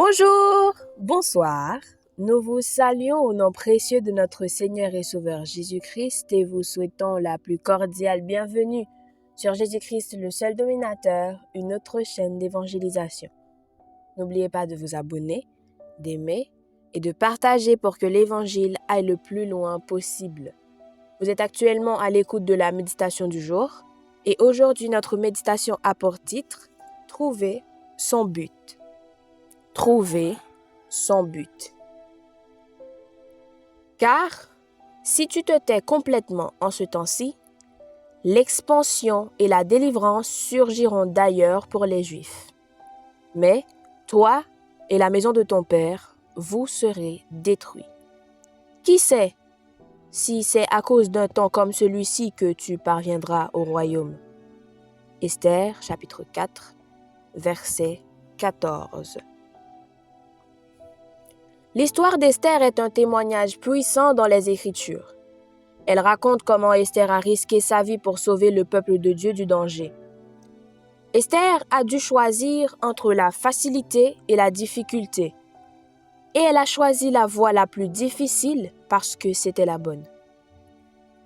Bonjour, bonsoir. Nous vous saluons au nom précieux de notre Seigneur et Sauveur Jésus-Christ et vous souhaitons la plus cordiale bienvenue sur Jésus-Christ le seul dominateur, une autre chaîne d'évangélisation. N'oubliez pas de vous abonner, d'aimer et de partager pour que l'évangile aille le plus loin possible. Vous êtes actuellement à l'écoute de la méditation du jour et aujourd'hui notre méditation a pour titre « Trouver son but ». Trouver son but. Car si tu te tais complètement en ce temps-ci, l'expansion et la délivrance surgiront d'ailleurs pour les Juifs. Mais toi et la maison de ton Père, vous serez détruits. Qui sait si c'est à cause d'un temps comme celui-ci que tu parviendras au royaume? Esther, chapitre 4, verset 14. L'histoire d'Esther est un témoignage puissant dans les Écritures. Elle raconte comment Esther a risqué sa vie pour sauver le peuple de Dieu du danger. Esther a dû choisir entre la facilité et la difficulté. Et elle a choisi la voie la plus difficile parce que c'était la bonne.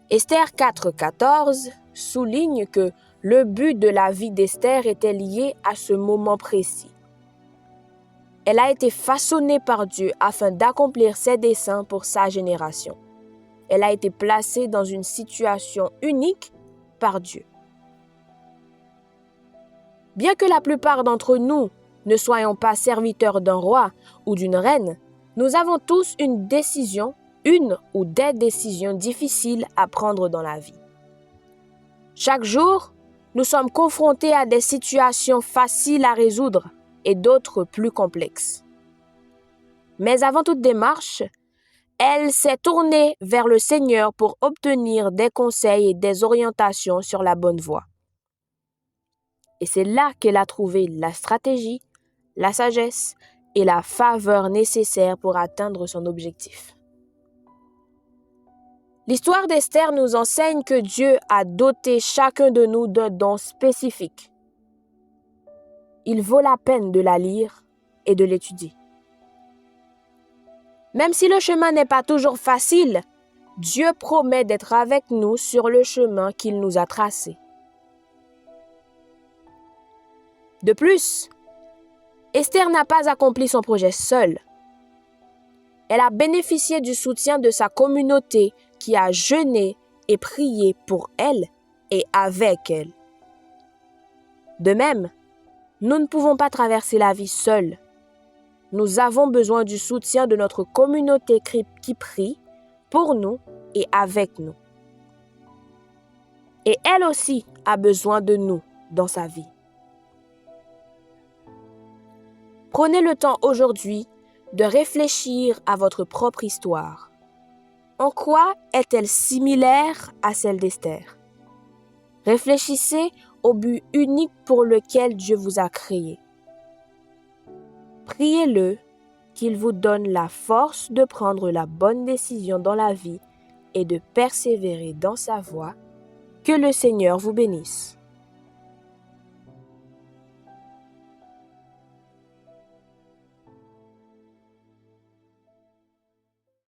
Esther 4,14 souligne que le but de la vie d'Esther était lié à ce moment précis. Elle a été façonnée par Dieu afin d'accomplir ses desseins pour sa génération. Elle a été placée dans une situation unique par Dieu. Bien que la plupart d'entre nous ne soyons pas serviteurs d'un roi ou d'une reine, nous avons tous une ou des décisions difficiles à prendre dans la vie. Chaque jour, nous sommes confrontés à des situations faciles à résoudre et d'autres plus complexes. Mais avant toute démarche, elle s'est tournée vers le Seigneur pour obtenir des conseils et des orientations sur la bonne voie. Et c'est là qu'elle a trouvé la stratégie, la sagesse et la faveur nécessaires pour atteindre son objectif. L'histoire d'Esther nous enseigne que Dieu a doté chacun de nous d'un don spécifique. Il vaut la peine de la lire et de l'étudier. Même si le chemin n'est pas toujours facile, Dieu promet d'être avec nous sur le chemin qu'il nous a tracé. De plus, Esther n'a pas accompli son projet seule. Elle a bénéficié du soutien de sa communauté qui a jeûné et prié pour elle et avec elle. De même, nous ne pouvons pas traverser la vie seuls. Nous avons besoin du soutien de notre communauté qui prie pour nous et avec nous. Et elle aussi a besoin de nous dans sa vie. Prenez le temps aujourd'hui de réfléchir à votre propre histoire. En quoi est-elle similaire à celle d'Esther? Réfléchissez au but unique pour lequel Dieu vous a créé. Priez-le qu'il vous donne la force de prendre la bonne décision dans la vie et de persévérer dans sa voie. Que le Seigneur vous bénisse.